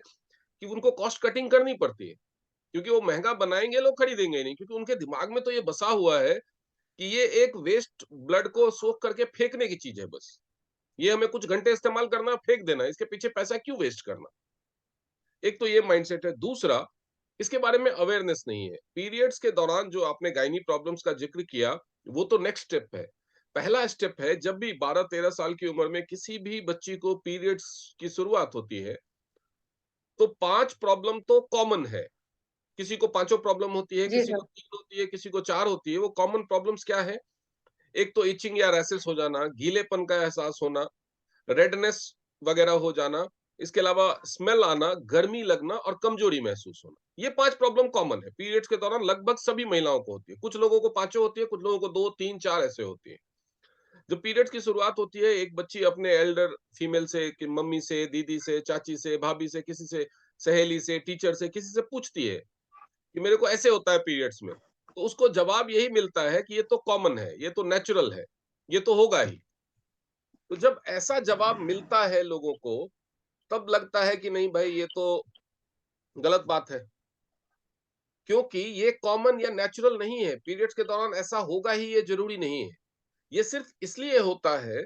कि उनको कॉस्ट कटिंग करनी पड़ती है, क्योंकि वो महँगा बनाएँगे, लोग खरीदेंगे ही नहीं, क्योंकि उनके दिमाग में तो ये बसा हुआ है कि ये एक वेस्ट ब्लड को सोख करके फेंकने की चीज़ है बस। ये हमें कुछ घंटे इस्तेमाल करना, फेंक देना, इसके पीछे पैसा क्यों वेस्ट करना? एक तो ये माइंडसेट है। दूसरा, इसके बारे में अवेयरनेस नहीं है। पीरियड्स के दौरान जो आपने गायनी प्रॉब्लम्स का ज़िक्र किया, वो तो नेक्स्ट स्टेप है। पहला स्टेप है, जब भी 12-13 साल की उम्र में किसी भी बच्ची को पीरियड्स की शुरुआत होती है, तो 5 प्रॉब्लम तो कॉमन है। किसी को पाँचों प्रॉब्लम होती है, जी किसी सर। को 3 होती है, किसी को 4 होती है। वो कॉमन प्रॉब्लम्स क्या है? एक तो इचिंग या रैशेस हो जाना, गीलेपन का एहसास होना, रेडनेस वगैरह हो जाना, इसके अलावा स्मेल आना, गर्मी लगना और कमजोरी महसूस होना। ये 5 प्रॉब्लम कॉमन है। पीरियड्स के दौरान लगभग सभी महिलाओं को होती है। कुछ लोगों को पाँचों होती है, कुछ लोगों को 2, 3, 4 ऐसे होती है। जब पीरियड्स की शुरुआत होती है, एक बच्ची अपने एल्डर फीमेल से, कि मम्मी से, दीदी से, चाची से, भाभी से, किसी से, सहेली से, टीचर से, किसी से पूछती है कि मेरे को ऐसे होता है पीरियड्स में। तो उसको जवाब यही मिलता है कि ये तो कॉमन है, ये तो नेचुरल है, ये तो होगा ही। तो जब ऐसा जवाब मिलता है लोगों को, तब लगता है कि नहीं भाई, ये तो गलत बात है, क्योंकि ये कॉमन या नेचुरल नहीं है। पीरियड्स के दौरान ऐसा होगा ही, ये जरूरी नहीं है। ये सिर्फ इसलिए होता है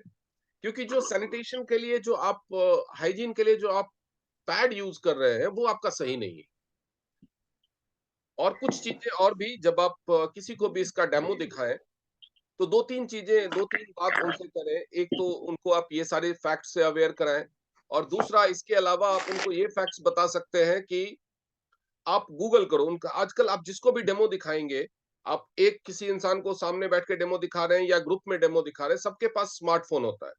क्योंकि जो सैनिटेशन के लिए, जो आप हाइजीन के लिए जो आप पैड यूज कर रहे हैं, वो आपका सही नहीं है। और कुछ चीजें और भी, जब आप किसी को भी इसका डेमो दिखाएं, तो 2-3 चीजें, 2-3 बात उनसे करें। एक तो उनको आप ये सारे फैक्ट्स से अवेयर कराएं, और दूसरा, इसके अलावा आप उनको ये फैक्ट्स बता सकते हैं कि आप गूगल करो उनका। आजकल आप जिसको भी डेमो दिखाएंगे, आप एक किसी इंसान को सामने बैठ के डेमो दिखा रहे हैं या ग्रुप में डेमो दिखा रहे हैं, सबके पास स्मार्टफोन होता है।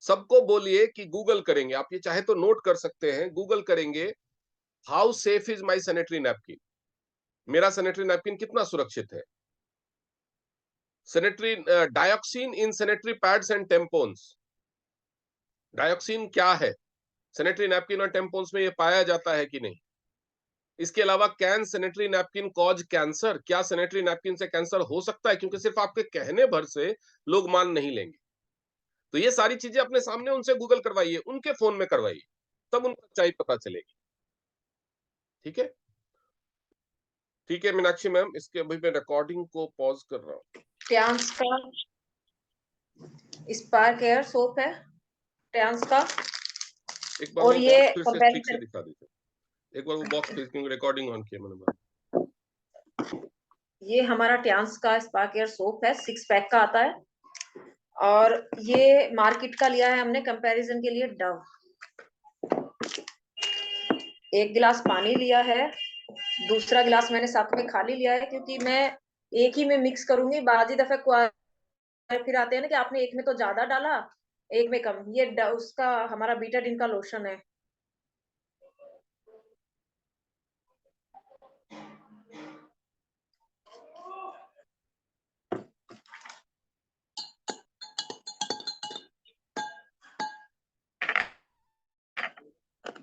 सबको बोलिए कि गूगल करेंगे, आप ये चाहे तो नोट कर सकते हैं, गूगल करेंगे, how safe is my sanitary napkin, मेरा सैनिटरी नैपकिन कितना सुरक्षित है। Sanitary dioxin in sanitary pads and tampons, dioxin क्या है, सैनिटरी नैपकिन और टेम्पोन्स में ये पाया जाता है कि नहीं। इसके अलावा, can sanitary napkin cause cancer, क्या सैनिटरी नैपकिन से कैंसर हो सकता है, क्योंकि सिर्फ आपके कहने भर से लोग मान नहीं लेंगे। तो ये सारी चीजें अपने सामने उनसे गूगल करवाइए, उनके फोन में करवाइए, तब उनको सच्चाई पता चलेगी। ठीक है, ठीक है मीनाक्षी मैम, इसके अभी मैं रिकॉर्डिंग को पॉज कर रहा हूँ। ट्यांस का स्पार्क एयर सोप है, ट्यांस का। एक बार और वो ये बॉक्स फिर से ठीक से कंपैरिजन, दिखा दीजिए। एक बार वो बॉक्स फिर, क्योंकि रिकॉर्डिंग ऑन किया मैंने। ये हमारा ट्यांस का स्पार्क एयर सोप है, 6 पैक का आता है। और ये मार्केट का लिया है हमने कंपैरिजन के लिए डव। 1 गिलास पानी लिया है, दूसरा गिलास मैंने साथ में खाली लिया है, क्योंकि मैं एक ही में मिक्स करूंगी। बाजी दफे फिर आते हैं ना कि आपने एक में तो ज्यादा डाला, एक में कम। ये उसका हमारा बीटाडीन का लोशन है।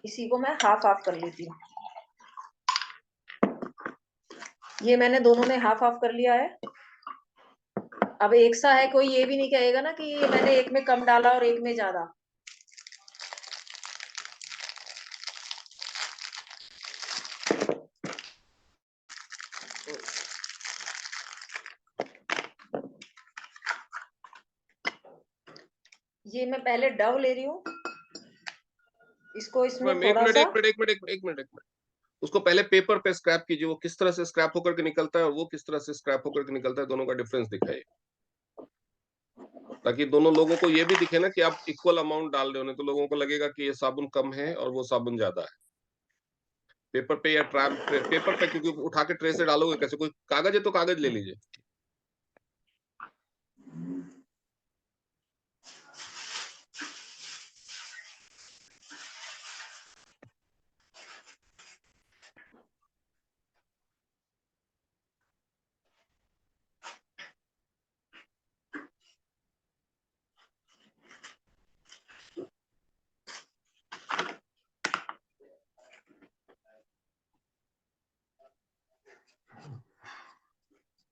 इसी को मैं हाफ हाफ कर लेती हूँ। ये मैंने दोनों में हाफ हाफ कर लिया है। अब एक सा है, कोई ये भी नहीं कहेगा ना कि मैंने एक में कम डाला और एक में ज्यादा। ये मैं पहले डव ले रही हूँ, इसको इसमें मैम एक थोड़ा मिनट, सा। एक मिनट, एक मिनट, एक मिनट, एक मिनट। उसको पहले पेपर पे स्क्रैप कीजिए, वो किस तरह से स्क्रैप होकर के निकलता है और वो किस तरह से स्क्रैप होकर के निकलता है, दोनों का डिफरेंस दिखाइए, ताकि दोनों लोगों को ये भी दिखे ना कि आप इक्वल अमाउंट डाल रहे हो। नहीं तो लोगों को लगेगा कि ये साबुन कम है और वो साबुन ज्यादा है। पेपर पे या पेपर पे, क्योंकि उठा के ट्रे से डालोगे कैसे, कोई कागज है तो कागज ले लीजिए।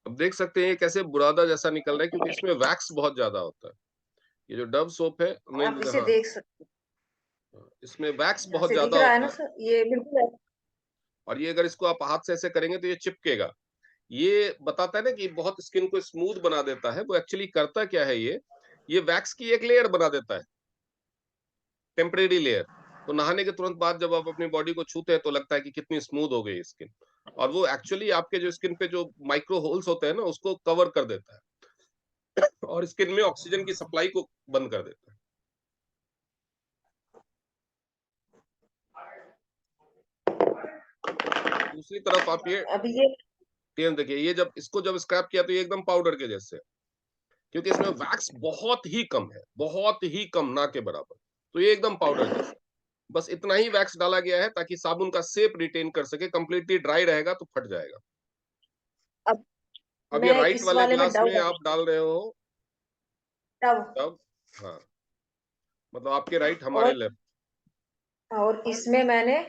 अब देख सकते हैं ये कैसे बुरादा जैसा निकल रहा है, क्योंकि इसमें वैक्स बहुत ज्यादा होता है। ये जो डव सोप है, आप नहीं, इसे हाँ, देख सकते इसमें वैक्स यहाँ बहुत से दिख ज्यादा रहा है होता ना है, सर, ये बिल्कुल और ये अगर इसको आप हाथ से ऐसे करेंगे तो ये चिपकेगा। ये बताता है ना कि बहुत स्किन को स्मूथ बना देता है, वो एक्चुअली करता क्या है ये वैक्स की एक लेयर बना देता है, टेम्परेरी लेयर। तो नहाने के तुरंत बाद जब आप अपनी बॉडी को छूते हैं तो लगता है कि कितनी स्मूथ हो गई स्किन, और वो एक्चुअली आपके जो स्किन पे जो माइक्रो होल्स होते हैं ना उसको कवर कर देता है और स्किन में ऑक्सीजन की सप्लाई को बंद कर देता है। दूसरी तरफ आप अभी ये ये देखिए, ये जब इसको जब स्क्रैप किया तो ये एकदम पाउडर के जैसे है, क्योंकि इसमें वैक्स बहुत ही कम है, बहुत ही कम, ना के बराबर। तो ये एकदम पाउडर जैसा, बस इतना ही वैक्स डाला गया है ताकि साबुन का शेप रिटेन कर सके, कंप्लीटली ड्राई रहेगा तो फट जाएगा। अब अब ये मैं राइट इस वाले वाले में ग्लास में आप डाल रहे हो डव तब, हाँ, मतलब आपके राइट हमारे और लेफ्ट। इसमें मैंने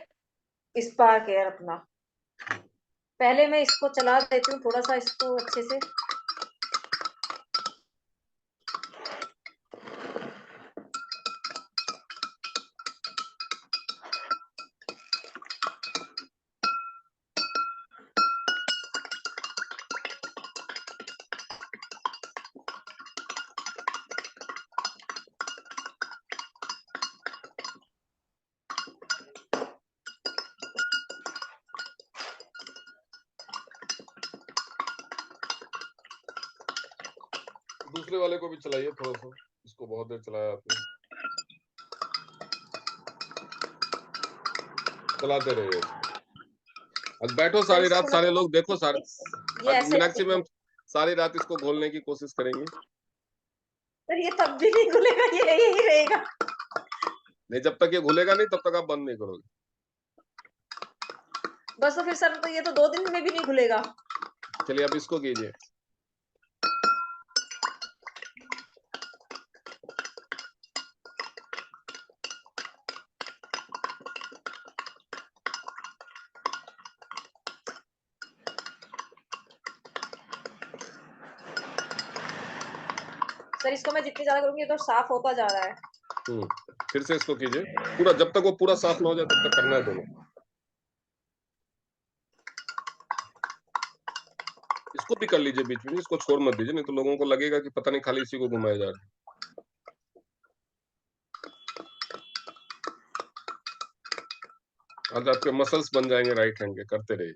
स्पार्क एयर अपना, पहले मैं इसको चला देती हूँ थोड़ा सा, इसको अच्छे से। दूसरे वाले को भी चलाइए थोड़ा सा, इसको बहुत देर चलाया आपने, चलाते रहिए इसको। आज बैठो सर सारी रात, इसको ना सारे थोड़ा, लोग देखो, सारे ये आज ऐसे मैक्सिमम सारी रात इसको घोलने की कोशिश करेंगे। सर ये तब भी नहीं खुलेगा, ये यही रहेगा। नहीं, जब तक ये घुलेगा नहीं तब तक आप बंद नहीं करोगे। बस तो फिर सर, तो ये तो 2 दिन में भी नहीं खुलेगा। चलिए अब इसको कीजिए। सर इसको मैं जितनी ज्यादा करूंगी ये तो साफ होता जा रहा है। फिर से इसको कीजिए पूरा, जब तक वो पूरा साफ ना हो जाए तब तक करना है दोनों। इसको भी कर लीजिए बीच में, इसको छोड़ मत दीजिए, नहीं तो लोगों को लगेगा कि पता नहीं खाली इसी को घुमाया जा रहा है। आज आपके मसल्स बन जाएंगे राइट हैंड के, करते रहिए।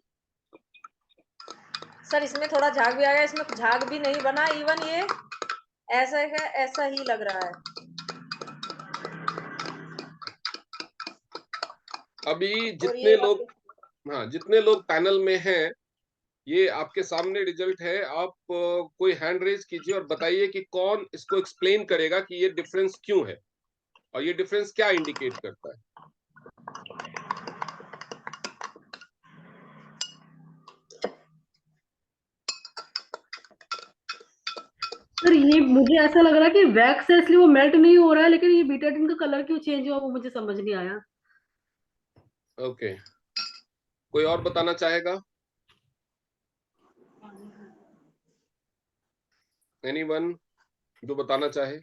सर इसमें थोड़ा झाग भी आ गया, इसमें झाग भी नहीं बना, इवन ये ऐसा है, ऐसा ही लग रहा है। अभी और जितने ये लोग, हाँ, जितने लोग पैनल में हैं, ये आपके सामने रिजल्ट है। आप कोई हैंड रेज कीजिए और बताइए कि कौन इसको एक्सप्लेन करेगा कि ये डिफरेंस क्यों है और ये डिफरेंस क्या इंडिकेट करता है। सर ये मुझे ऐसा लग रहा है कि वैक्स है इसलिए वो मेल्ट नहीं हो रहा है, लेकिन ये बीटाडीन का कलर क्यों चेंज हुआ वो मुझे समझ नहीं आया। ओके, कोई और बताना चाहेगा? एनीवन जो बताना चाहे?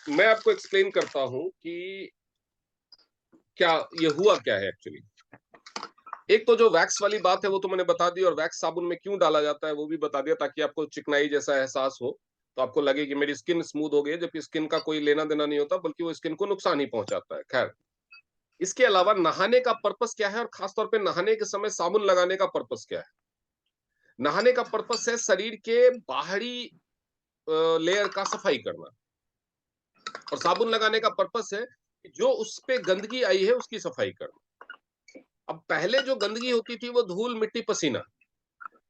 मैं आपको एक्सप्लेन करता हूं कि क्या ये हुआ क्या है एक्चुअली। एक तो जो वैक्स वाली बात है वो तो मैंने बता दी, और वैक्स साबुन में क्यों डाला जाता है वो भी बता दिया, ताकि आपको चिकनाई जैसा एहसास हो, तो आपको लगे कि मेरी स्किन स्मूथ हो गई है, जबकि स्किन का कोई लेना देना नहीं होता, बल्कि वो स्किन को नुकसान ही पहुंचाता है। खैर, इसके अलावा नहाने का पर्पस क्या है, और खासतौर पे नहाने के समय साबुन लगाने का पर्पस क्या है? नहाने का पर्पस है शरीर के बाहरी लेयर का सफाई करना, और साबुन लगाने का पर्पस है कि जो उस पे गंदगी आई है उसकी सफाई करना। अब पहले जो गंदगी होती थी वो धूल मिट्टी पसीना,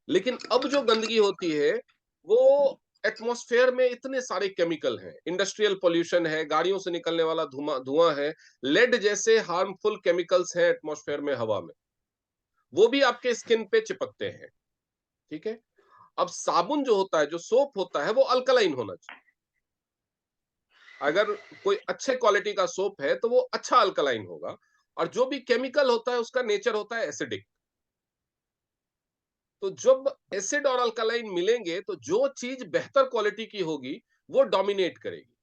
लेकिन अब जो गंदगी होती है वो एटमॉस्फेयर में इतने सारे केमिकल हैं, इंडस्ट्रियल पोल्यूशन है, गाड़ियों से निकलने वाला धुआं धुआं है, लेड जैसे हार्मफुल केमिकल्स हैं एटमॉस्फेयर में, हवा में, वो भी आपके स्किन पे चिपकते हैं। ठीक है, अब साबुन जो होता है, जो सोप होता है, वो अल्कलाइन होना चाहिए। अगर कोई अच्छे क्वालिटी का सोप है तो वो अच्छा अल्कलाइन होगा, और जो भी केमिकल होता है उसका नेचर होता है एसिडिक। तो जब एसिड और अल्कलाइन मिलेंगे तो जो चीज बेहतर क्वालिटी की होगी वो डोमिनेट करेगी।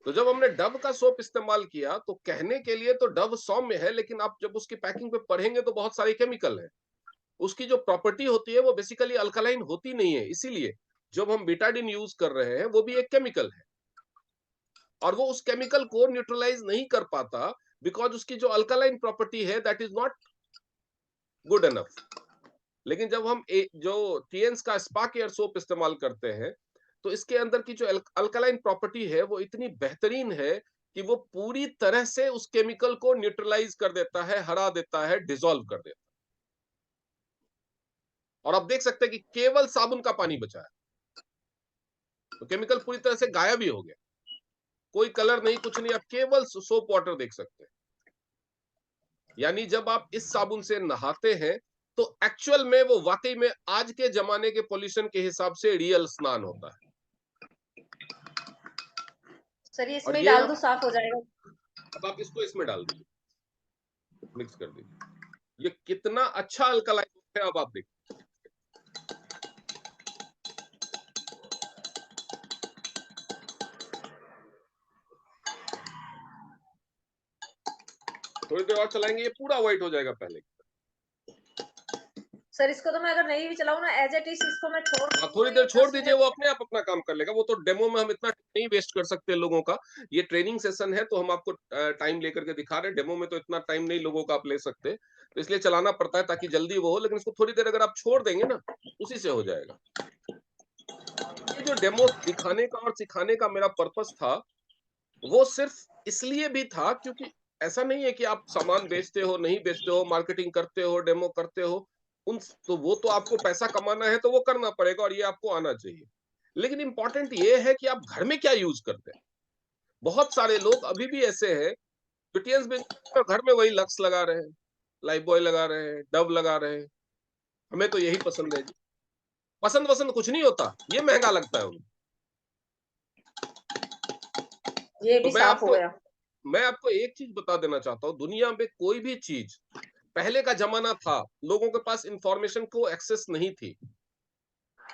तो जब हमने डव का सोप इस्तेमाल किया तो कहने के लिए तो डव सौम्य है, लेकिन आप जब उसकी पैकिंग पे पढ़ेंगे तो बहुत सारे केमिकल हैं। उसकी जो प्रॉपर्टी होती है वो बेसिकली अल्कलाइन होती नहीं है, इसीलिए जब हम बीटाडिन यूज कर रहे हैं वो भी एक केमिकल है और वो उस केमिकल को न्यूट्रलाइज नहीं कर पाता, बिकॉज उसकी जो अल्कलाइन प्रॉपर्टी है that is not good enough. लेकिन जब हम जो टीएन्स का स्पा केयर सोप इस्तेमाल करते हैं तो इसके अंदर की जो अल्कलाइन प्रॉपर्टी है वो इतनी बेहतरीन है कि वो पूरी तरह से उस केमिकल को न्यूट्रलाइज कर देता है, हरा देता है, डिसॉल्व कर देता है। और आप देख सकते हैं कि केवल साबुन का पानी बचा है, तो केमिकल पूरी तरह से गायब ही हो गया, कोई कलर नहीं, कुछ नहीं, आप केवल सोप वाटर देख सकते हैं। यानी जब आप इस साबुन से नहाते हैं तो एक्चुअल में वो वाकई में आज के जमाने के पॉल्यूशन के हिसाब से रियल स्नान होता है। सर ये और इसमें ही ये डाल दो, साफ हो जाएगा। अब आप इसको इसमें डाल दीजिए, मिक्स कर दीजिए, ये कितना अच्छा अल्कलाइन है। अब आप देखिए, थोड़ी देर और चलाएंगे ये पूरा व्हाइट हो जाएगा पहले। सर इसको तो मैं अगर नहीं भी चलाऊं ना, एज इट इज इसको मैं छोड़ दूं थोड़ी तो देर ये छोड़ 10 दीजिए, मिनट वो अपने आप अपना काम कर लेगा। वो तो डेमो में हम इतना नहीं वेस्ट कर सकते लोगों का, ये ट्रेनिंग सेशन है तो हम आपको टाइम लेकर के दिखा रहे हैं। डेमो में तो इतना टाइम नहीं लोगों का आप ले सकते, तो इसलिए चलाना पड़ता है ताकि जल्दी वो हो। लेकिन इसको थोड़ी देर अगर आप छोड़ देंगे ना, उसी से हो जाएगा। ये जो डेमो दिखाने का और सिखाने का मेरा पर्पस था वो सिर्फ इसलिए भी था क्योंकि ऐसा नहीं है कि आप सामान बेचते हो, नहीं बेचते हो, मार्केटिंग करते हो, डेमो करते हो, उन तो वो तो आपको पैसा कमाना है तो वो करना पड़ेगा और ये आपको आना चाहिए। लेकिन इंपॉर्टेंट ये है कि आप घर में क्या यूज करते हैं। बहुत सारे लोग अभी भी ऐसे हैं जो टीएन्स बेचते हैं और घर में वही लक्स लगा रहे हैं, लाइफ बॉय लगा रहे हैं, डव लगा रहे हैं, हमें तो यही पसंद है जी। पसंद वसंद कुछ नहीं होता, ये महंगा लगता है उन्हें। ये तो भी साफ हो गया। मैं आपको एक चीज बता देना चाहता हूँ, दुनिया में कोई भी चीज, पहले का जमाना था, लोगों के पास इंफॉर्मेशन को एक्सेस नहीं थी,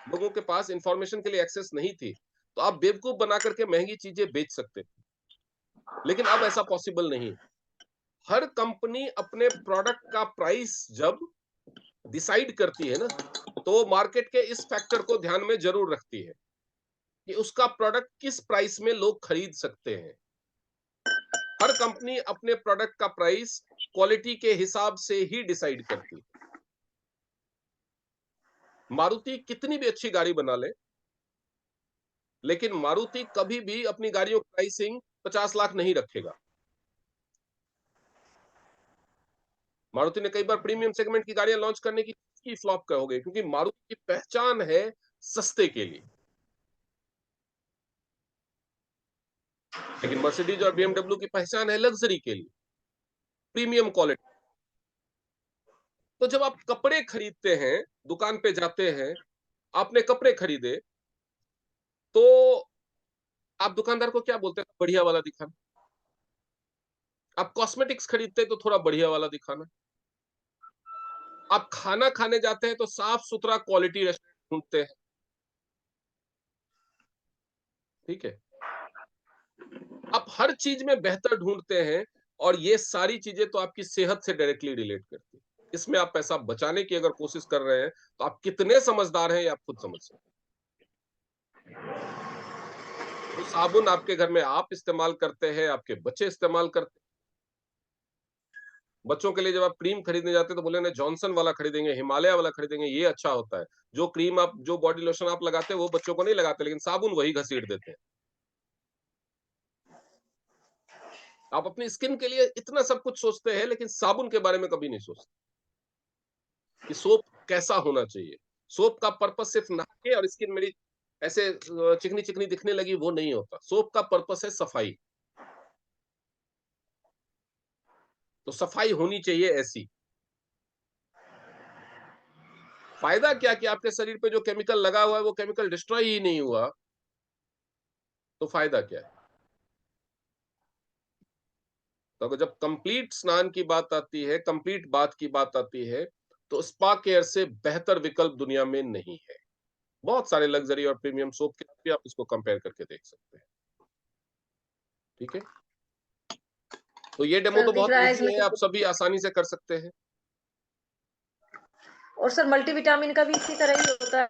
लोगों के पास इंफॉर्मेशन के लिए एक्सेस नहीं थी, तो आप बेवकूफ बना करके महंगी चीजें बेच सकते थे। लेकिन अब ऐसा पॉसिबल नहीं। हर कंपनी अपने प्रोडक्ट का प्राइस जब डिसाइड करती है ना, तो मार्केट के इस फैक्टर को ध्यान में जरूर रखती है कि उसका प्रोडक्ट किस प्राइस में लोग खरीद सकते हैं। हर कंपनी अपने प्रोडक्ट का प्राइस क्वालिटी के हिसाब से ही डिसाइड करती है। मारुति कितनी भी अच्छी गाड़ी बना ले, लेकिन मारुति कभी भी अपनी गाड़ियों की प्राइसिंग 50 लाख नहीं रखेगा। मारुति ने कई बार प्रीमियम सेगमेंट की गाड़ियां लॉन्च करने की फ्लॉप हो गई, क्योंकि मारुति की पहचान है सस्ते के लिए। लेकिन मर्सिडीज और बीएमडब्ल्यू की पहचान है लग्जरी के लिए, प्रीमियम क्वालिटी। तो जब आप कपड़े खरीदते हैं, दुकान पे जाते हैं, आपने कपड़े खरीदे, तो आप दुकानदार को क्या बोलते हैं? बढ़िया वाला दिखाना। आप कॉस्मेटिक्स खरीदते हैं तो थोड़ा बढ़िया वाला दिखाना। आप खाना खाने जाते हैं तो साफ सुथरा क्वालिटी रेस्टोरेंट ढूंढते हैं, ठीक है। आप हर चीज में बेहतर ढूंढते हैं, और ये सारी चीजें तो आपकी सेहत से डायरेक्टली रिलेट करती है। इसमें आप पैसा बचाने की अगर कोशिश कर रहे हैं तो आप कितने समझदार हैं ये आप खुद समझ सकते हैं। तो साबुन आपके घर में आप इस्तेमाल करते हैं, आपके बच्चे इस्तेमाल करते हैं। बच्चों के लिए जब आप क्रीम खरीदने जाते हैं तो बोले ना जॉनसन वाला खरीदेंगे, हिमालय वाला खरीदेंगे, ये अच्छा होता है। जो क्रीम आप, जो बॉडी लोशन आप लगाते हैं वो बच्चों को नहीं लगाते, लेकिन साबुन वही घसीट देते हैं। आप अपनी स्किन के लिए इतना सब कुछ सोचते हैं, लेकिन साबुन के बारे में कभी नहीं सोचते कि सोप कैसा होना चाहिए। सोप का पर्पस सिर्फ नहा के और स्किन मेरी ऐसे चिकनी चिकनी दिखने लगी वो नहीं होता। सोप का पर्पस है सफाई। तो सफाई होनी चाहिए ऐसी। फायदा क्या कि आपके शरीर पे जो केमिकल लगा हुआ है वो केमिकल डिस्ट्रॉय ही नहीं हुआ, तो फायदा क्या है? तो जब कंप्लीट स्नान की बात आती है, कंप्लीट बाथ की बात आती है, तो स्पा केयर से बेहतर विकल्प दुनिया में नहीं है। बहुत सारे लग्जरी और प्रीमियम सोप के साथ भी आप इसको कंपेयर करके देख सकते हैं। ठीक है, तो ये डेमो सर तो दिख बहुत रहा है इजी इसमें है, आप सभी आसानी से कर सकते हैं। और सर मल्टीविटामिन का भी इसी तरह ही होता है।